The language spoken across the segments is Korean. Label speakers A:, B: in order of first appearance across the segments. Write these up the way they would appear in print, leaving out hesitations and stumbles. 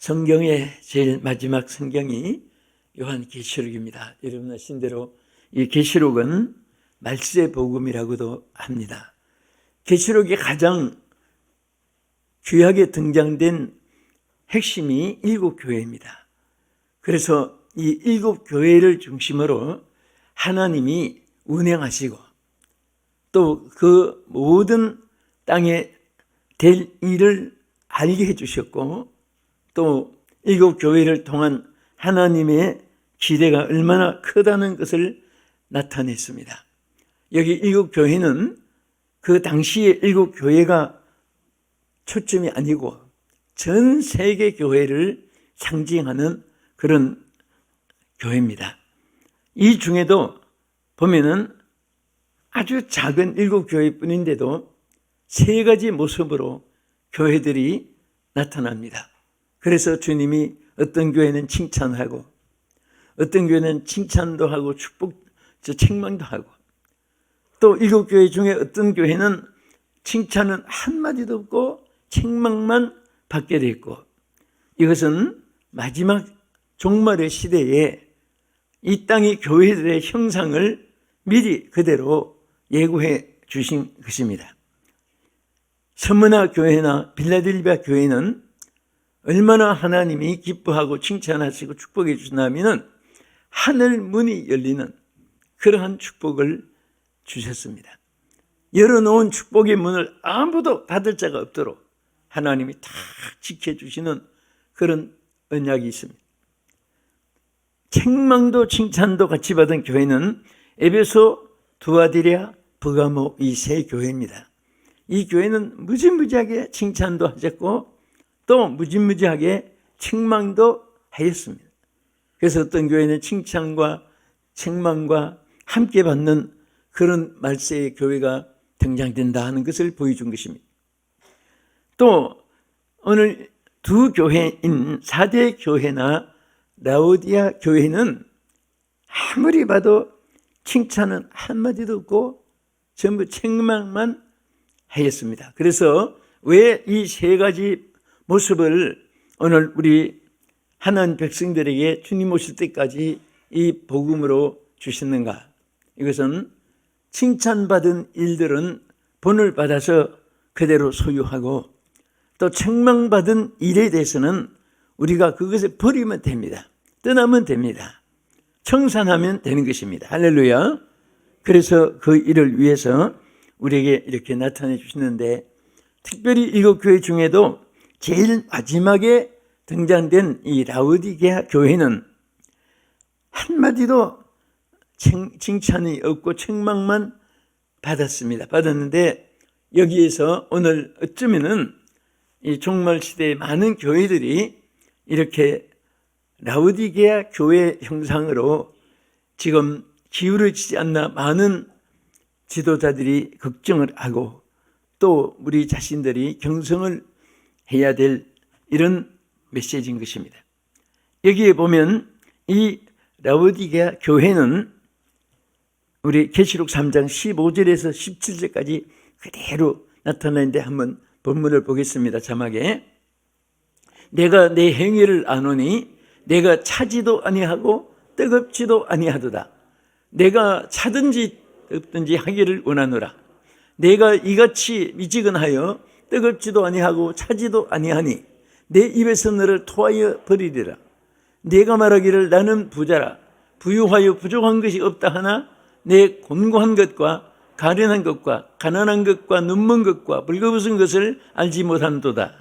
A: 성경의 제일 마지막 성경이 요한계시록입니다. 여러분 아신 대로 이 계시록은 말세 복음이라고도 합니다. 계시록이 가장 귀하게 등장된 핵심이 7교회입니다. 그래서 이 7교회를 중심으로 하나님이 운행하시고 또 그 모든 땅에 될 일을 알게 해주셨고 또 7교회를 통한 하나님의 기대가 얼마나 크다는 것을 나타냈습니다. 여기 7교회는 그 당시의 7교회가 초점이 아니고 전 세계 교회를 상징하는 그런 교회입니다. 이 중에도 보면은 아주 작은 7교회뿐인데도 3가지 모습으로 교회들이 나타납니다. 그래서 주님이 어떤 교회는 칭찬하고 어떤 교회는 칭찬도 하고 책망도 하고 또 7교회 중에 어떤 교회는 칭찬은 한마디도 없고 책망만 받게 돼 있고 이것은 마지막 종말의 시대에 이 땅의 교회들의 형상을 미리 그대로 예고해 주신 것입니다. 스무나 교회나 빌라델비아 교회는 얼마나 하나님이 기뻐하고 칭찬하시고 축복해 주시냐면 하늘 문이 열리는 그러한 축복을 주셨습니다. 열어놓은 축복의 문을 아무도 닫을 자가 없도록 하나님이 다 지켜주시는 그런 언약이 있습니다. 책망도 칭찬도 같이 받은 교회는 에베소, 두아디랴, 버가모 이 3교회입니다. 이 교회는 무지무지하게 칭찬도 하셨고 또 무지무지하게 책망도 하였습니다. 그래서 어떤 교회는 칭찬과 책망과 함께 받는 그런 말세의 교회가 등장된다 하는 것을 보여준 것입니다. 또 오늘 두 교회인 4대 교회나 라오디아 교회는 아무리 봐도 칭찬은 한마디도 없고 전부 책망만 하였습니다. 그래서 왜 이 3가지 모습을 오늘 우리 하나님 백성들에게 주님 오실 때까지 이 복음으로 주시는가? 이것은 칭찬받은 일들은 본을 받아서 그대로 소유하고 또 책망받은 일에 대해서는 우리가 그것을 버리면 됩니다. 떠나면 됩니다. 청산하면 되는 것입니다. 할렐루야. 그래서 그 일을 위해서 우리에게 이렇게 나타내 주시는데 특별히 7교회 중에도 제일 마지막에 등장된 이 라오디게아 교회는 한마디도 칭찬이 없고 책망만 받았는데 여기에서 오늘 어쩌면은 이 종말 시대의 많은 교회들이 이렇게 라오디게아 교회 형상으로 지금 기울어지지 않나 많은 지도자들이 걱정을 하고 또 우리 자신들이 경성을 해야 될 이런 메시지인 것입니다. 여기에 보면 이 라오디게아 교회는 우리 계시록 3장 15절에서 17절까지 그대로 나타나는데 한번 본문을 보겠습니다. 자막에 내가 내 행위를 아노니 내가 차지도 아니하고 뜨겁지도 아니하도다. 내가 차든지 뜨겁든지 하기를 원하노라. 내가 이같이 미지근하여 뜨겁지도 아니하고 차지도 아니하니 내 입에서 너를 토하여 버리리라. 내가 말하기를 나는 부자라 부유하여 부족한 것이 없다 하나 내 곤고한 것과 가련한 것과 가난한 것과 눈먼 것과 벌거벗은 것을 알지 못한도다.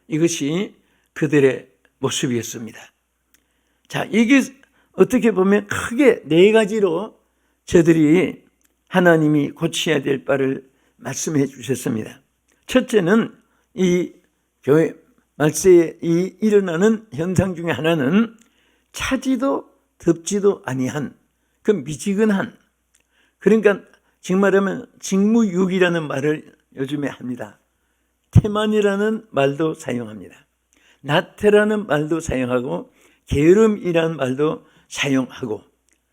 A: 이것이 그들의 모습이었습니다. 자, 이게 어떻게 보면 크게 4가지로 저들이 하나님이 고쳐야 될 바를 말씀해 주셨습니다. 첫째는 이 교회 말세에 일어나는 현상 중에 하나는 차지도 덥지도 아니한 그 미지근한, 그러니까 지금 말하면 직무유기라는 말을 요즘에 합니다. 태만이라는 말도 사용합니다. 나태라는 말도 사용하고 게으름이라는 말도 사용하고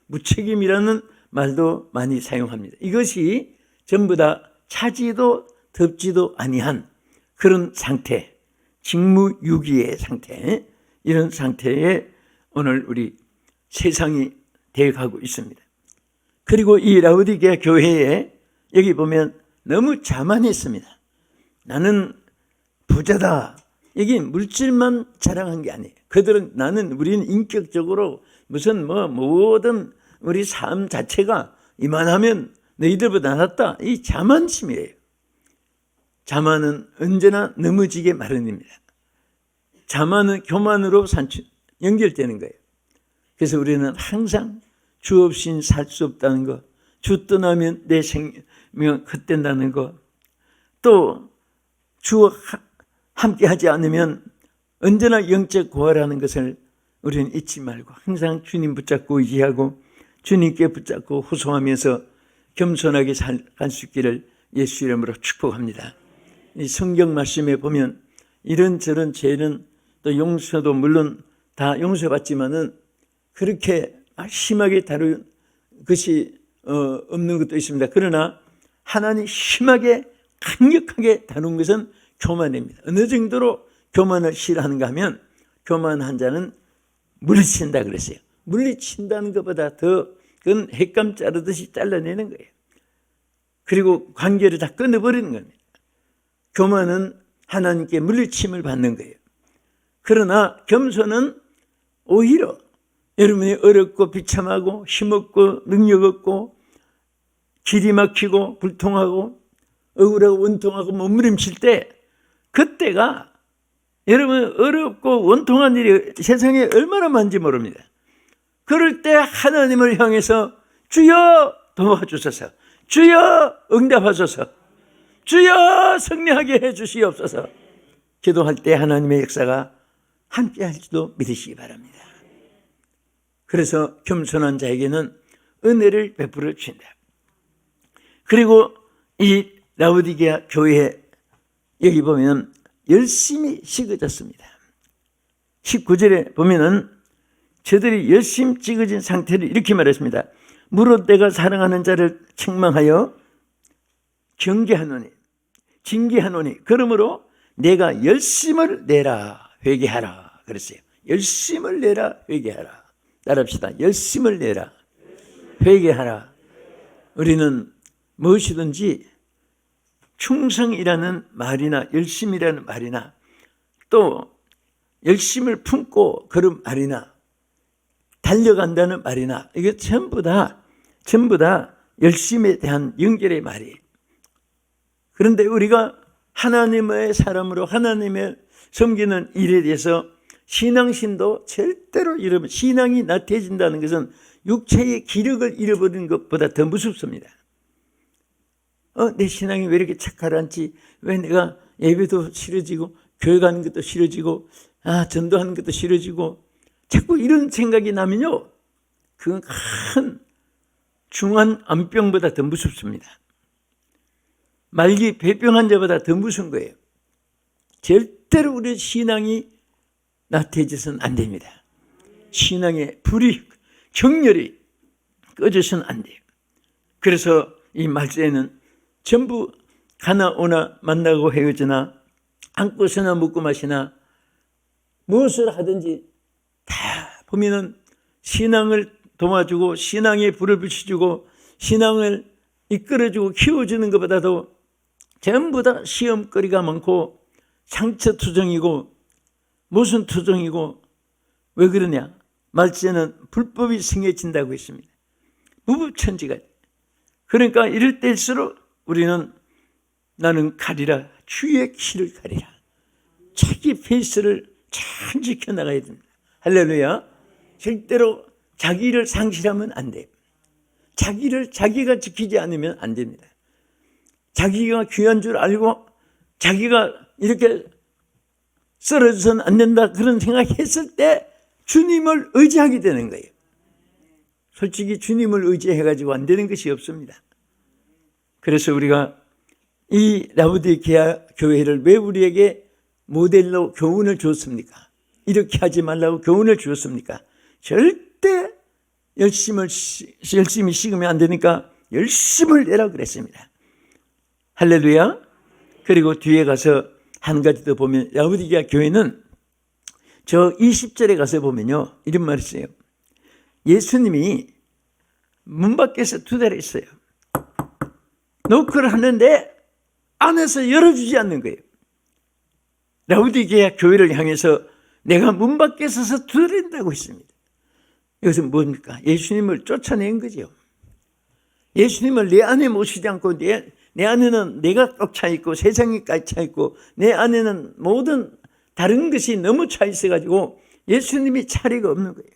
A: 무책임이라는 말도 많이 사용합니다. 이것이 전부 다 차지도 덥지도 아니한 그런 상태, 직무유기의 상태, 이런 상태에 오늘 우리 세상이 되어가고 있습니다. 그리고 이 라우디게아 교회에 여기 보면 너무 자만했습니다. 나는 부자다. 이게 물질만 자랑한 게 아니에요. 그들은 우리는 인격적으로 무슨 모든 우리 삶 자체가 이만하면 너희들보다 낫다. 이 자만심이에요. 자만은 언제나 넘어지게 마련입니다. 자만은 교만으로 연결되는 거예요. 그래서 우리는 항상 주 없이는 살 수 없다는 것, 주 떠나면 내 생명 헛된다는 것, 또 주와 함께 하지 않으면 언제나 영적 고아라는 것을 우리는 잊지 말고 항상 주님 붙잡고 의지하고 주님께 붙잡고 호소하면서 겸손하게 갈 수 있기를 예수 이름으로 축복합니다. 이 성경 말씀에 보면 이런저런 죄는 또 용서도 물론 다 용서받지만은 그렇게 심하게 다룬 것이 없는 것도 있습니다. 그러나 하나님 심하게 강력하게 다룬 것은 교만입니다. 어느 정도로 교만을 싫어하는가 하면 교만한 자는 물리친다 그랬어요. 물리친다는 것보다 더 그건 햇감 자르듯이 잘라내는 거예요. 그리고 관계를 다 끊어버리는 겁니다. 교만은 하나님께 물리침을 받는 거예요. 그러나 겸손은 오히려 여러분이 어렵고 비참하고 힘없고 능력 없고 길이 막히고 불통하고 억울하고 원통하고 몸부림칠 때 그때가 여러분 어렵고 원통한 일이 세상에 얼마나 많은지 모릅니다. 그럴 때 하나님을 향해서 주여 도와주소서, 주여 응답하소서, 주여 승리하게 해주시옵소서 기도할 때 하나님의 역사가 함께 할지도 믿으시기 바랍니다. 그래서 겸손한 자에게는 은혜를 베풀어 주신다. 그리고 이 라우디게아 교회 여기 보면 열심히 식어졌습니다. 19절에 보면은 저들이 열심히 찌그진 상태를 이렇게 말했습니다. 무릇 내가 사랑하는 자를 책망하여 경계하노니 징계하노니 그러므로 내가 열심을 내라 회개하라 그랬어요. 열심을 내라 회개하라. 따라합시다. 열심을 내라 회개하라. 우리는 무엇이든지 충성이라는 말이나 열심이라는 말이나 또 열심을 품고 그런 말이나 달려간다는 말이나 이게 전부 다 열심에 대한 연결의 말이에요. 그런데 우리가 하나님의 사람으로 하나님의 섬기는 일에 대해서 신앙심도 절대로 잃으면 신앙이 나태해진다는 것은 육체의 기력을 잃어버리는 것보다 더 무섭습니다. 내 신앙이 왜 이렇게 착가라앉지? 왜 내가 예배도 싫어지고 교회 가는 것도 싫어지고 전도하는 것도 싫어지고 자꾸 이런 생각이 나면요 그건 큰 중한 암병보다 더 무섭습니다. 말기 폐병 환자보다 더 무서운 거예요. 절대로 우리 신앙이 나태해져서는 안 됩니다. 신앙의 불이 정열이 꺼져서는 안 돼요. 그래서 이 말세에는 전부 가나 오나 만나고 헤어지나 앉고서나 먹고 마시나 무엇을 하든지 다 보면은 신앙을 도와주고 신앙의 불을 붙여주고 신앙을 이끌어주고 키워주는 것보다도 전부 다 시험거리가 많고 상처투정이고 무슨 투정이고 왜 그러냐? 말세는 불법이 승해진다고 했습니다. 무법천지가. 그러니까 이럴 때일수록 우리는 나는 가리라 주의 길을 가리라. 자기 페이스를 잘 지켜나가야 됩니다. 할렐루야. 절대로 자기를 상실하면 안 돼요. 자기가 지키지 않으면 안 됩니다. 자기가 귀한 줄 알고 자기가 이렇게 쓰러져서는 안 된다 그런 생각했을 때 주님을 의지하게 되는 거예요. 솔직히 주님을 의지해가지고 안 되는 것이 없습니다. 그래서 우리가 이 라우디게아 교회를 왜 우리에게 모델로 교훈을 줬습니까? 이렇게 하지 말라고 교훈을 주었습니까? 절대 열심히 식으면 안 되니까 열심을 내라 그랬습니다. 할렐루야. 그리고 뒤에 가서 한 가지 더 보면 라우디게아 교회는 저 20절에 가서 보면요, 이런 말이 있어요. 예수님이 문 밖에서 2달 있어요. 노크를 하는데 안에서 열어주지 않는 거예요. 라우디게아 교회를 향해서 내가 문 밖에 서서 두드린다고 했습니다. 이것은 뭡니까? 예수님을 쫓아낸 거죠. 예수님을 내 안에 모시지 않고 내 안에는 내가 꽉 차 있고 세상이 꽉 차 있고 내 안에는 모든 다른 것이 너무 차 있어가지고 예수님이 자리가 없는 거예요.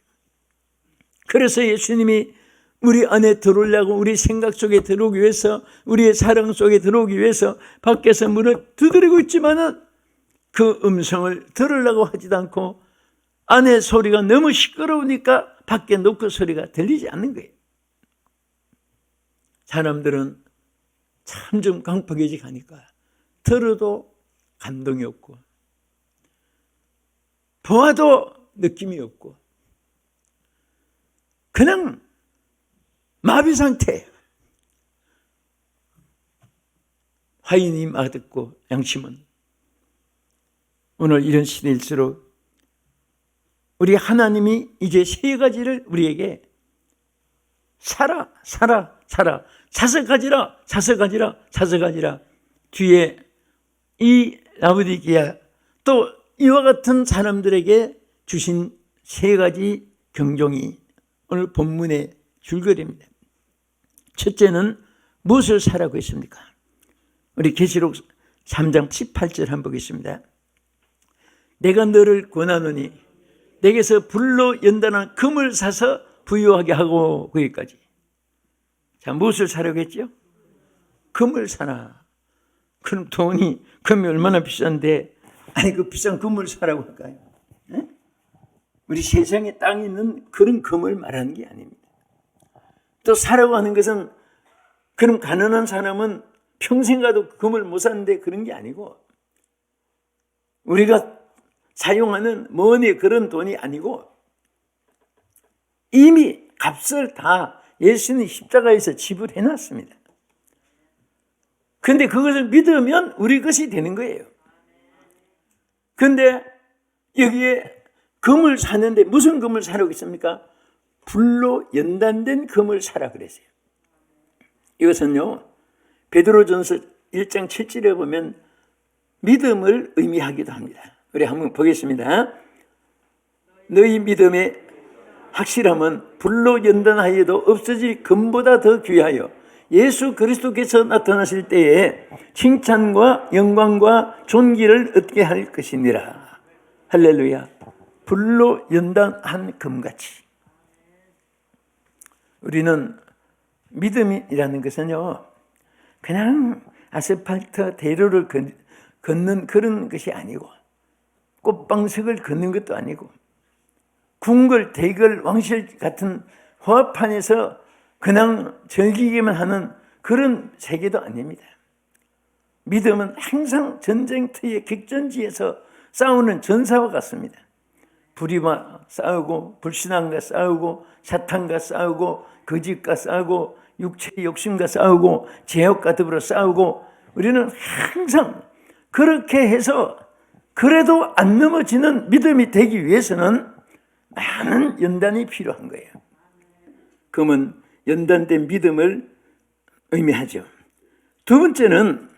A: 그래서 예수님이 우리 안에 들어오려고, 우리 생각 속에 들어오기 위해서, 우리의 사랑 속에 들어오기 위해서 밖에서 문을 두드리고 있지만은 그 음성을 들으려고 하지도 않고 안에 소리가 너무 시끄러우니까 밖에 노크 소리가 들리지 않는 거예요. 사람들은 참 좀 강팍해지가니까 들어도 감동이 없고 보아도 느낌이 없고 그냥 마비 상태. 화인이 맛없고 양심은. 오늘 이런 시대일수록 우리 하나님이 이제 3가지를 우리에게 살아 사서가지라 뒤에 이 라우디게아 또 이와 같은 사람들에게 주신 3가지 경종이 오늘 본문의 줄거리입니다. 첫째는 무엇을 사라고 했습니까? 우리 계시록 3장 18절 한번 보겠습니다. 내가 너를 권하노니 내게서 불로 연단한 금을 사서 부유하게 하고, 거기까지. 자, 무엇을 사라고 했죠? 금을 사라. 그럼 금이 얼마나 비싼데, 아니 그 비싼 금을 사라고 할까요? 에? 우리 세상에 땅에 있는 그런 금을 말하는 게 아닙니다. 또 사라고 하는 것은 그럼 가난한 사람은 평생 가도 금을 못 사는데 그런 게 아니고, 우리가 사용하는 머니 그런 돈이 아니고 이미 값을 다 예수님 십자가에서 지불해 놨습니다. 그런데 그것을 믿으면 우리 것이 되는 거예요. 그런데 여기에 금을 사는데 무슨 금을 사라고 했습니까? 불로 연단된 금을 사라 그랬어요. 이것은요, 베드로전서 1장 7절에 보면 믿음을 의미하기도 합니다. 우리 한번 보겠습니다. 너희 믿음의 확실함은 불로 연단하여도 없어질 금보다 더 귀하여 예수 그리스도께서 나타나실 때에 칭찬과 영광과 존귀를 얻게 할 것이니라. 할렐루야. 불로 연단한 금같이. 우리는 믿음이라는 것은요, 그냥 아스팔트 대로를 걷는 그런 것이 아니고, 꽃방석을 걷는 것도 아니고, 궁궐, 대궐, 왕실 같은 화판에서 그냥 즐기기만 하는 그런 세계도 아닙니다. 믿음은 항상 전쟁터의 격전지에서 싸우는 전사와 같습니다. 불의와 싸우고, 불신앙과 싸우고, 사탄과 싸우고, 거짓과 싸우고, 육체의 욕심과 싸우고, 죄악과 더불어 싸우고, 우리는 항상 그렇게 해서 그래도 안 넘어지는 믿음이 되기 위해서는 많은 연단이 필요한 거예요. 금은 연단된 믿음을 의미하죠. 두 번째는,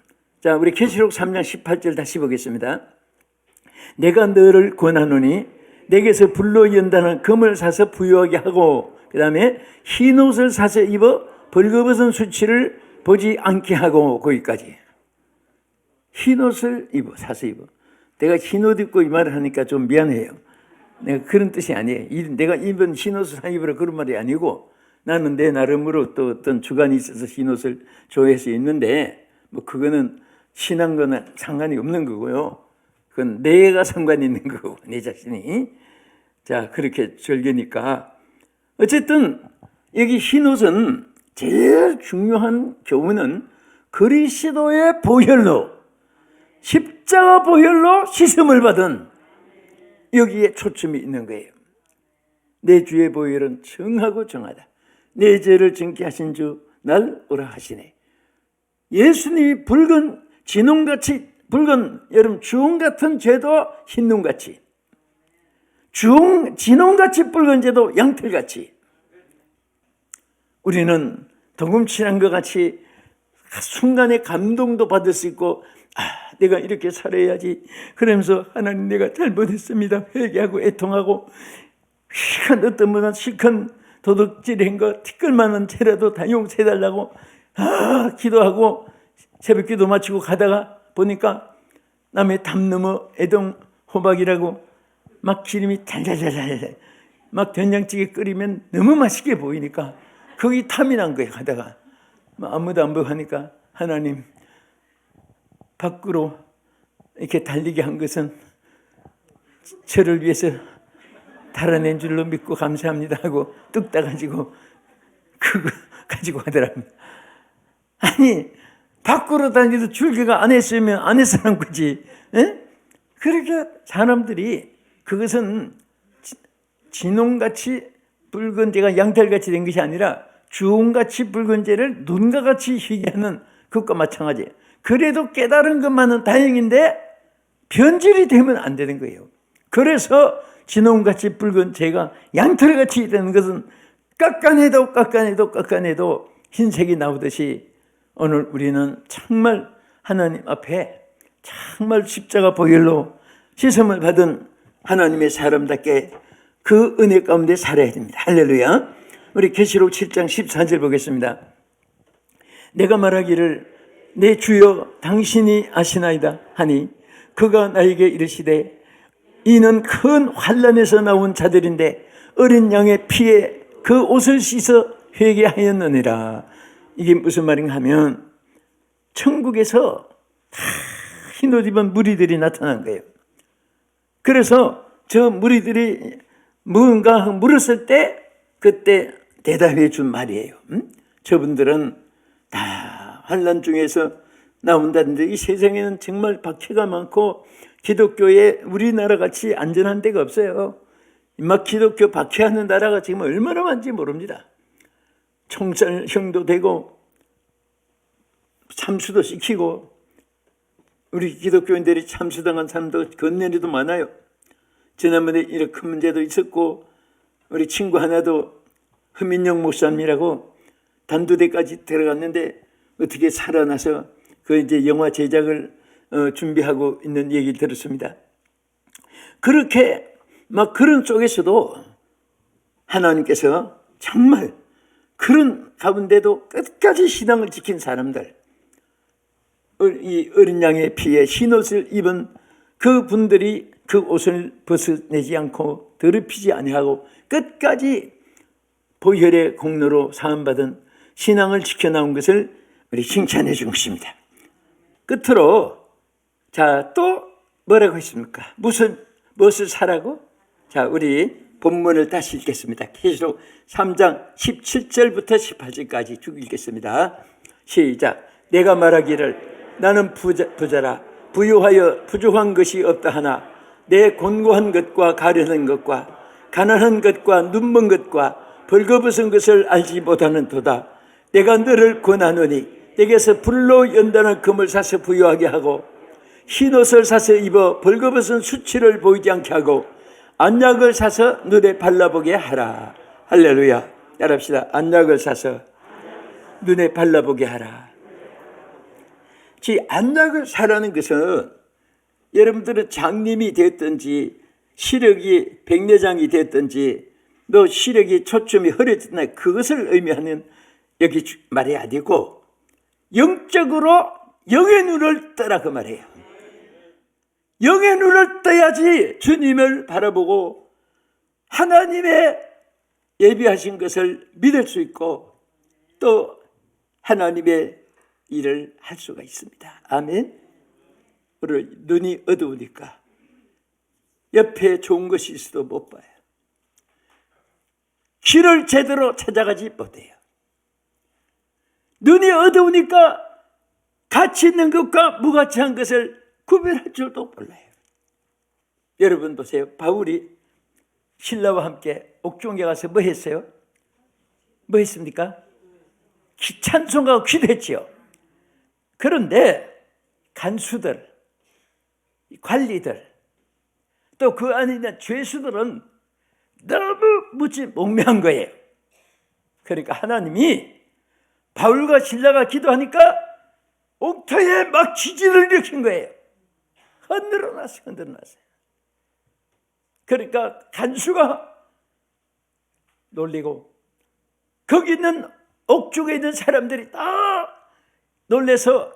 A: 자, 우리 계시록 3장 18절 다시 보겠습니다. 내가 너를 권하노니 내게서 불로 연단한 금을 사서 부유하게 하고, 그 다음에 흰 옷을 사서 입어 벌거벗은 수치를 보지 않게 하고, 거기까지. 흰 옷을 사서 입어. 내가 흰 옷 입고 이 말을 하니까 좀 미안해요. 내가 그런 뜻이 아니에요. 내가 입은 흰 옷을 입으라 그런 말이 아니고, 나는 내 나름으로 또 어떤 주관이 있어서 흰 옷을 좋아해서 입는데, 뭐 그거는 신앙과는 상관이 없는 거고요. 그건 내가 상관이 있는 거고, 내 자신이. 자, 그렇게 즐기니까. 어쨌든 여기 흰 옷은 제일 중요한 교훈은 그리스도의 보혈로, 십자가 보혈로 씻음을 받은, 여기에 초점이 있는 거예요. 내 주의 보혈은 정하고 정하다. 내 죄를 정케 하신 주 날 오라 하시네. 예수님이 붉은 진홍같이, 붉은 여름 주홍 같은 죄도 흰 눈같이, 진홍같이 붉은제도 양털같이 우리는 동금치난 것 같이 순간에 감동도 받을 수 있고, 내가 이렇게 살아야지 그러면서 하나님 내가 잘못했습니다 회개하고 애통하고, 어떤 분은 실컷 도둑질한 거 티끌만한 죄라도 다 용서해달라고 기도하고 새벽 기도 마치고 가다가 보니까 남의 담 넘어 애동 호박이라고 막 기름이 달달달달 막 된장찌개 끓이면 너무 맛있게 보이니까 거기 탐이 난 거예요. 가다가 아무도 안 보고 하니까, 하나님 밖으로 이렇게 달리게 한 것은 저를 위해서 달아낸 줄로 믿고 감사합니다 하고 뚝 따가지고 그거 가지고 가더라고요. 아니 밖으로 다니도 줄기가 안 했으면 안 했으란 거지. 에? 그러니까 사람들이 그것은 진홍같이 붉은 재가 양털같이 된 것이 아니라 주홍같이 붉은 재를 눈과 같이 희귀하는 그것과 마찬가지예요. 그래도 깨달은 것만은 다행인데 변질이 되면 안 되는 거예요. 그래서 진홍같이 붉은 재가 양털같이 되는 것은 깎아내도 흰색이 나오듯이 오늘 우리는 정말 하나님 앞에 정말 십자가 보혈로 씻음을 받은 하나님의 사람답게 그 은혜 가운데 살아야 됩니다. 할렐루야. 우리 계시록 7장 14절 보겠습니다. 내가 말하기를 내 주여 당신이 아시나이다 하니 그가 나에게 이르시되 이는 큰 환난에서 나온 자들인데 어린 양의 피에 그 옷을 씻어 회개하였느니라. 이게 무슨 말인가 하면 천국에서 다 흰옷 입은 무리들이 나타난 거예요. 그래서 저 무리들이 뭔가 물었을 때 그때 대답해 준 말이에요. 저분들은 다 환난 중에서 나온다는데 이 세상에는 정말 박해가 많고 기독교에 우리나라 같이 안전한 데가 없어요. 막 기독교 박해하는 나라가 지금 얼마나 많은지 모릅니다. 총살형도 되고 참수도 시키고 우리 기독교인들이 참수당한 사람도 건네리도 많아요. 지난번에 이렇게 큰 문제도 있었고 우리 친구 하나도 허민영 목사님이라고 단두대까지 들어갔는데 어떻게 살아나서 그 이제 영화 제작을 준비하고 있는 얘기 들었습니다. 그렇게 막 그런 쪽에서도 하나님께서 정말 그런 가운데도 끝까지 신앙을 지킨 사람들, 이 어린 양의 피에 흰옷을 입은 그 분들이 그 옷을 벗어내지 않고 더럽히지 아니하고 끝까지 보혈의 공로로 사함받은 신앙을 지켜나온 것을 우리 칭찬해 준 것입니다. 끝으로 자, 또 뭐라고 했습니까? 무엇을 사라고? 자, 우리 본문을 다시 읽겠습니다. 계시록 3장 17절부터 18절까지 쭉 읽겠습니다. 시작. 내가 말하기를 나는 부자라 부유하여 부족한 것이 없다 하나 내 곤고한 것과 가련한 것과 가난한 것과 눈먼 것과 벌거벗은 것을 알지 못하는 도다. 내가 너를 권하노니 내게서 불로 연단한 금을 사서 부유하게 하고 흰옷을 사서 입어 벌거벗은 수치를 보이지 않게 하고 안약을 사서 눈에 발라보게 하라. 할렐루야. 따라합시다. 안약을 사서 눈에 발라보게 하라. 안약을 사라는 것은 여러분들은 장님이 됐든지 시력이 백내장이 됐든지 너 시력이 초점이 흐려졌나 그것을 의미하는 여기 말이 아니고 영적으로 영의 눈을 떠라 그 말이에요. 영의 눈을 떠야지 주님을 바라보고 하나님의 예비하신 것을 믿을 수 있고 또 하나님의 일을 할 수가 있습니다. 아멘. 우리 눈이 어두우니까 옆에 좋은 것이 있어도 못 봐요. 길을 제대로 찾아가지 못해요. 눈이 어두우니까 가치 있는 것과 무가치한 것을 구별할 줄도 몰라요. 여러분 보세요. 바울이 신라와 함께 옥중에 가서 뭐 했어요? 뭐 했습니까? 찬송하고 기도했지요. 그런데 간수들, 관리들, 또 그 안에 있는 죄수들은 너무 무지몽매한 거예요. 그러니까 하나님이 바울과 실라가 기도하니까 옥토에 막 지진을 일으킨 거예요. 흔들어놨어요. 그러니까 간수가 놀리고 거기 있는 옥중에 있는 사람들이 다 놀래서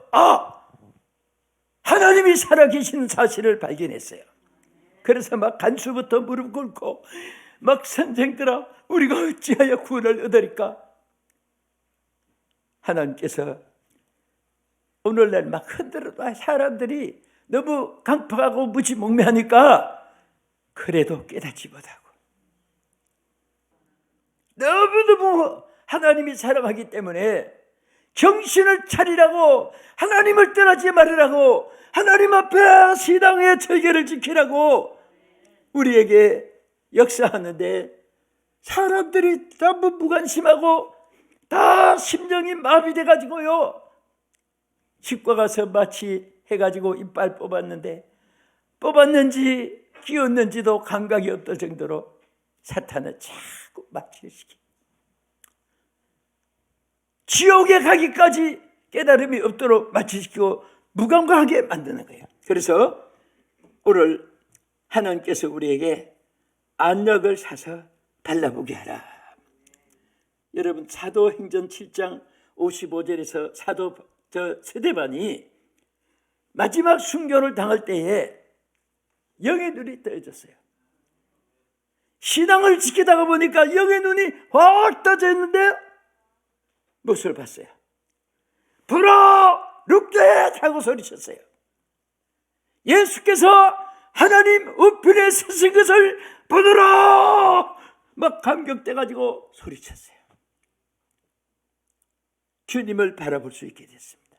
A: 하나님이 살아계신 사실을 발견했어요. 그래서 막 간수부터 무릎 꿇고 막 선생들아 우리가 어찌하여 구원을 얻으리까. 하나님께서 오늘날 막 흔들어도 사람들이 너무 강팍하고 무지몽매하니까 그래도 깨닫지 못하고 너무너무 하나님이 사랑하기 때문에 정신을 차리라고, 하나님을 떠나지 말으라고, 하나님 앞에 신앙의 절개를 지키라고 우리에게 역사하는데 사람들이 전부 무관심하고 다 심령이 마비돼 가지고요, 치과 가서 마취 해가지고 이빨 뽑았는지 끼웠는지도 감각이 없을 정도로 사탄은 자꾸 마취를 시키고 지옥에 가기까지 깨달음이 없도록 마취시키고 무감각하게 만드는 거예요. 그래서 오늘 하나님께서 우리에게 안력을 사서 발라보게 하라. 여러분 사도행전 7장 55절에서 스데반이 마지막 순교를 당할 때에 영의 눈이 떠졌어요. 신앙을 지키다가 보니까 영의 눈이 확 떠져 있는데 무엇을 봤어요? 불어 룩게 하고 소리쳤어요. 예수께서 하나님 우편에 서신 것을 보느라 막 감격돼 가지고 소리쳤어요. 주님을 바라볼 수 있게 됐습니다.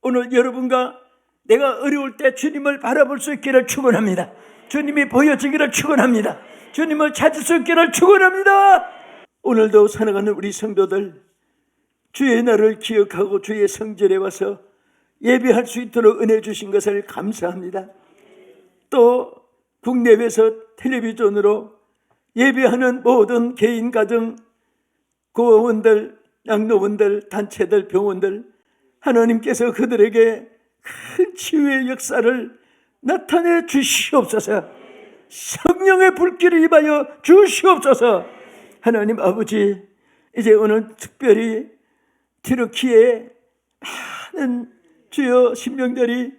A: 오늘 여러분과 내가 어려울 때 주님을 바라볼 수 있기를 축원합니다. 주님이 보여지기를 축원합니다. 주님을 찾을 수 있기를 축원합니다. 오늘도 살아가는 우리 성도들, 주의 날을 기억하고 주의 성전에 와서 예배할 수 있도록 은혜 주신 것을 감사합니다. 또 국내외에서 텔레비전으로 예배하는 모든 개인, 가정, 고원들, 양로원들, 단체들, 병원들, 하나님께서 그들에게 큰 치유의 역사를 나타내 주시옵소서. 성령의 불길을 임하여 주시옵소서. 하나님 아버지, 이제 오늘 특별히 튀르키예 많은 주여 신명들이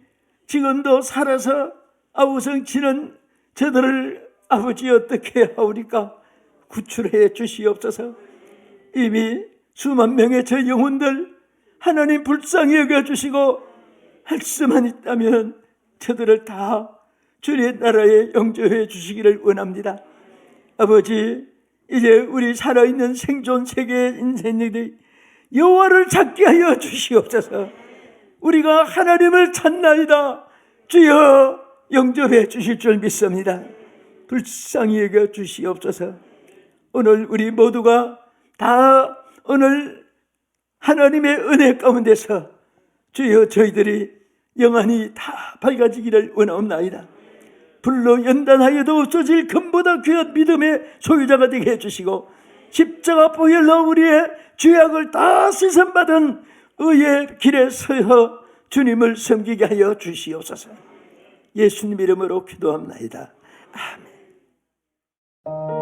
A: 지금도 살아서 아우성치는 저들을 아버지 어떻게 하오리까? 구출해 주시옵소서. 이미 수만 명의 저 영혼들 하나님 불쌍히 여겨주시고 할 수만 있다면 저들을 다 주의 나라에 영접해 주시기를 원합니다. 아버지, 이제 우리 살아있는 생존 세계의 인생들이 여호와를 찾게 하여 주시옵소서. 우리가 하나님을 찾나이다. 주여 영접해 주실 줄 믿습니다. 불쌍히 여겨 주시옵소서. 오늘 우리 모두가 다 오늘 하나님의 은혜 가운데서 주여 저희들이 영원히 다 밝아지기를 원하옵나이다. 불로 연단하여도 없어질 금보다 귀한 믿음의 소유자가 되게 해주시고 십자가 보혈로 우리의 죄악을 다 씻음받은 의의 길에 서서 주님을 섬기게 하여 주시옵소서. 예수님 이름으로 기도합나이다. 아멘.